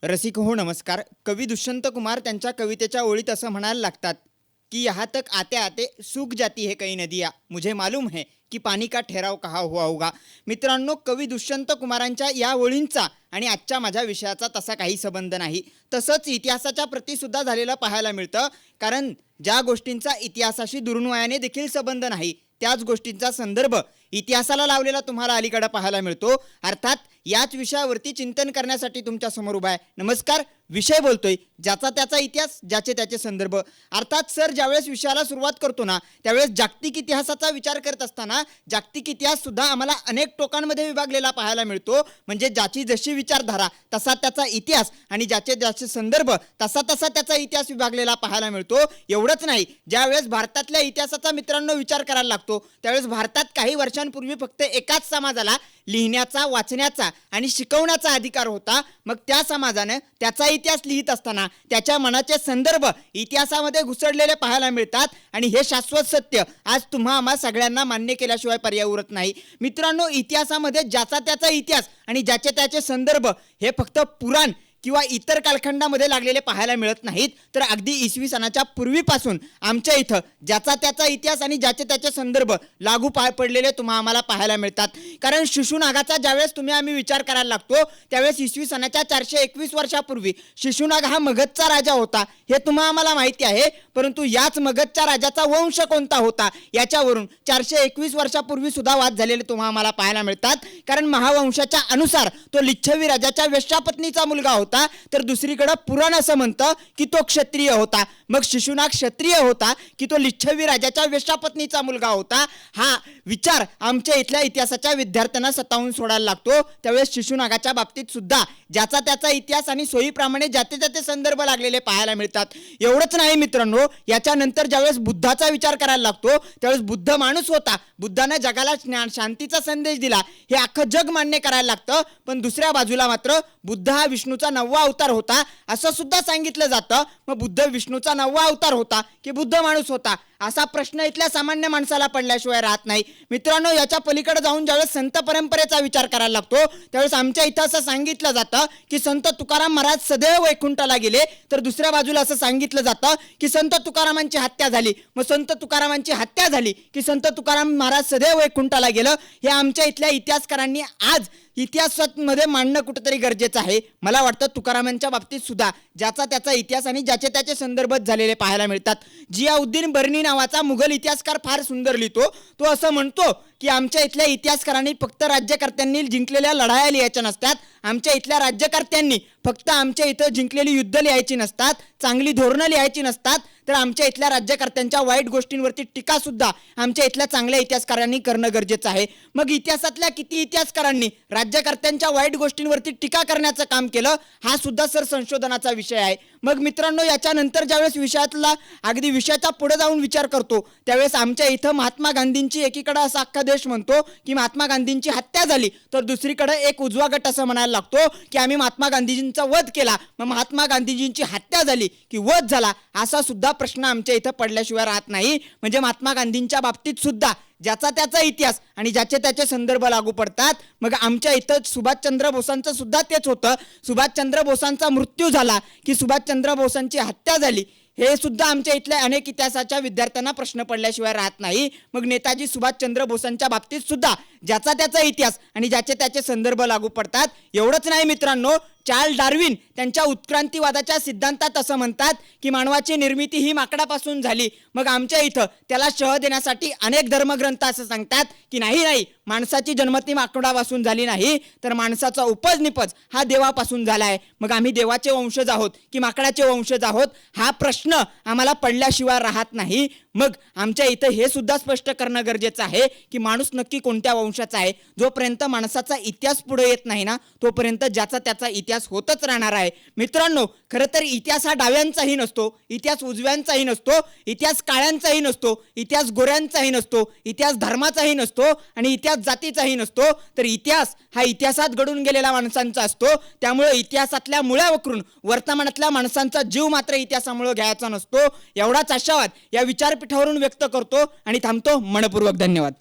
रसिक हो नमस्कार. कवी दुष्यंत कुमार त्यांच्या कवितेच्या ओळीत असं म्हणायला लागतात की यहाँ तक आते आते सूख जाती है कई नदियाँ, मुझे मालूम है की पाणी का ठहराव कहा हुआ होगा. मित्रांनो, कवी दुष्यंत कुमारांच्या या ओळींचा आणि आजच्या माझ्या विषयाचा तसा काही संबंध नाही. तसंच इतिहासाच्या प्रतिसुद्धा झालेलं पाहायला मिळतं. कारण ज्या गोष्टींचा इतिहासाशी दुर्नवायाने देखील संबंध नाही, त्याच गोष्टींचा संदर्भ इतिहासाला लावलेला तुम्हाला अलीकडे पाहायला मिळतो. अर्थात याच विषयावरती चिंतन करण्यासाठी तुमच्या समोर उभा आहे. नमस्कार. विषय बोलतोय ज्याचा त्याचा इतिहास, ज्याचे त्याचे संदर्भ. अर्थात सर ज्यावेळेस विषयाला सुरुवात करतो ना, त्यावेळेस जागतिक इतिहासाचा विचार करत असताना जागतिक इतिहास सुद्धा आम्हाला अनेक टोकांमध्ये विभागलेला पाहायला मिळतो. म्हणजे ज्याची जशी विचारधारा तसा त्याचा इतिहास आणि ज्याचे ज्याचे संदर्भ तसा तसा त्याचा इतिहास विभागलेला पाहायला मिळतो. एवढंच नाही, ज्यावेळेस भारतातल्या इतिहासाचा मित्रांनो विचार करायला लागतो त्यावेळेस भारतात काही वर्षांपूर्वी फक्त एकाच समाजाला लिहिण्याचा, वाचण्याचा आणि शिकवण्याचा अधिकार होता. मग त्या समाजाने त्याचा इतिहास लिहित असताना त्याच्या मनाचे संदर्भ इतिहासामध्ये घुसडलेले पाहायला मिळतात. आणि हे शाश्वत सत्य आज तुम्हा आम्हा सगळ्यांना मान्य केल्याशिवाय पर्याय उरत नाही. मित्रांनो, इतिहासामध्ये ज्याचा त्याचा इतिहास आणि ज्याचे त्याचे संदर्भ हे फक्त पुराण किंवा इतर कालखंडामध्ये लागलेले पाहायला मिळत नाहीत, तर अगदी इसवी सनाच्या पूर्वीपासून आमच्या इथं ज्याचा त्याचा इतिहास आणि ज्याचे त्याचे संदर्भ लागू पडलेले तुम्हा आम्हाला पाहायला मिळतात. कारण शिशुनागाचा ज्यावेळेस आम्ही विचार करायला लागतो त्यावेळेस इसवी सनाच्या 421 वर्षापूर्वी शिशुनाग हा मगधचा राजा होता हे तुम्हा आम्हाला माहिती आहे. परंतु याच मगधच्या राजाचा वंश कोणता होता याच्यावरून 421 वर्षापूर्वी सुद्धा वाद झालेले तुम्हा आम्हाला पाहायला मिळतात. कारण महावंशाच्या अनुसार तो लिच्छवी राजाच्या वेश्यापत्नीचा मुलगा होता, तर दुसरीकडे पुराण असं म्हणतं की तो क्षत्रिय होता. मग शिशुनाग क्षत्रिय होता की तो लिच्छवी राजाच्या वेश्यापत्नीचा मुलगा होता, हा विचार आमच्या इथल्या इतिहासाच्या विद्यार्थ्यांना स्वतःहून सोडायला लागतो. त्यावेळेस शिशुनागाच्या बाबतीत सुद्धा ज्याचा त्याचा इतिहास आणि सोयीप्रमाणे ज्याचे त्याचे संदर्भ लागलेले पाहायला मिळतात. एवढंच नाही मित्रांनो, याच्यानंतर ज्यावेळेस बुद्धाचा विचार करायला लागतो त्यावेळेस बुद्ध माणूस होता, बुद्धाने जगाला शांतीचा संदेश दिला हे अख्खं जग मान्य करायला लागतं. पण दुसऱ्या बाजूला मात्र बुद्ध हा विष्णूचा 9वा अवतार होता असं सुद्धा सांगितलं जातं. मग बुद्ध विष्णूचा 9वा अवतार होता की बुद्ध माणूस होता असा प्रश्न इथल्या सामान्य माणसाला पडल्याशिवाय राहत नाही. मित्रांनो, याच्या पलीकडे जाऊन ज्यावेळेस संत परंपरेचा विचार करायला लागतो त्यावेळेस आमच्या इथं असं सांगितलं जातं की संत तुकाराम महाराज सदैव वैकुंठाला गेले, तर दुसऱ्या बाजूला असं सांगितलं जातं की संत तुकारामांची हत्या झाली. मग संत तुकारामांची हत्या झाली की संत तुकाराम महाराज सदैव वैकुंठाला गेलं, हे आमच्या इथल्या इतिहासकारांनी आज इतिहासामध्ये मांडणं कुठेतरी गरजेचं आहे. मला वाटतं तुकारामांच्या बाबतीत सुद्धा ज्याचा त्याचा इतिहास आणि ज्याचे त्याचे संदर्भ झालेले पाहायला मिळतात. जियाउद्दीन बर्नी नावाचा मुघल इतिहासकार फार सुंदर लिहितो. तो असं म्हणतो की आमच्या इथल्या इतिहासकारांनी फक्त राज्यकर्त्यांनी जिंकलेल्या लढाया लिहायच्या नसतात, आमच्या इथल्या राज्यकर्त्यांनी फक्त आमच्या इथं जिंकलेली युद्ध लिहायची नसतात, चांगली धोरणं लिहायची नसतात, तर आमच्या इथल्या राज्यकर्त्यांच्या वाईट गोष्टींवरती टीका सुद्धा आमच्या इथल्या चांगल्या इतिहासकारांनी करणं गरजेचं आहे. मग इतिहासातल्या किती इतिहासकारांनी राज्यकर्त्यांच्या वाईट गोष्टींवरती टीका करण्याचं काम केलं हा सुद्धा सर संशोधनाचा विषय आहे. मग मित्रांनो, याच्यानंतर ज्यावेळेस विषयातला अगदी विषयाच्या पुढे जाऊन विचार करतो त्यावेळेस आमच्या इथं महात्मा गांधींची एकीकडे असा अख्खा देश म्हणतो की महात्मा गांधींची हत्या झाली, तर दुसरीकडे एक उजवा गट असं म्हणायला लागतो की आम्ही महात्मा गांधीजींचा वध केला. मग महात्मा गांधीजींची हत्या झाली की वध झाला असा सुद्धा प्रश्न आमच्या इथं पडल्याशिवाय राहत नाही. म्हणजे महात्मा गांधींच्या बाबतीत सुद्धा ज्याचा त्याचा इतिहास आणि ज्याचे त्याचे संदर्भ लागू पडतात. मग आमच्या इथं सुभाषचंद्र बोसांचं सुद्धा तेच होतं. सुभाषचंद्र बोसांचा मृत्यू झाला की सुभाषचंद्र बोसांची हत्या झाली हे सुद्धा आमच्या इथल्या अनेक इतिहासाच्या विद्यार्थ्यांना प्रश्न पडल्याशिवाय राहत नाही. मग नेताजी सुभाषचंद्र बोसांच्या बाबतीत सुद्धा ज्याचा त्याचा इतिहास आणि ज्याचे त्याचे संदर्भ लागू पडतात. एवढंच नाही मित्रांनो, चार्ल्स डार्विन त्यांच्या उत्क्रांतीवादाच्या सिद्धांतात असं म्हणतात की मानवाची निर्मिती ही माकडापासून झाली. मग आमच्या इथं त्याला शह देण्यासाठी अनेक धर्मग्रंथ असं सांगतात की नाही, माणसाची जन्मती माकडापासून झाली नाही, तर माणसाचा उपज निपज हा देवापासून झाला आहे. मग आम्ही देवाचे वंशज आहोत की माकडाचे वंशज आहोत हा प्रश्न आम्हाला पडल्याशिवाय राहत नाही. मग आमच्या इथं हे सुद्धा स्पष्ट करणं गरजेचं आहे की माणूस नक्की कोणत्या वंशाचा आहे. जोपर्यंत माणसाचा इतिहास पुढे येत नाही ना, तोपर्यंत ज्याचा त्याचा इतिहास होतच राहणार आहे. मित्रांनो, खरं तर इतिहास हा डाव्यांचाही नसतो, इतिहास उजव्यांचाही नसतो, इतिहास काळ्यांचाही नसतो, इतिहास गोऱ्यांचाही नसतो, इतिहास धर्माचाही नसतो आणि इतिहास जातीचाही नसतो. तर इतिहास हा इतिहासात घडून गेलेला माणसांचा असतो. त्यामुळे इतिहासातल्या मुळा वक्रून वर्तमानातल्या माणसांचा जीव मात्र इतिहासामुळे घ्यायचा नसतो. एवढाच आशावाद या विचारपीठावरून व्यक्त करतो आणि थांबतो. मनपूर्वक धन्यवाद.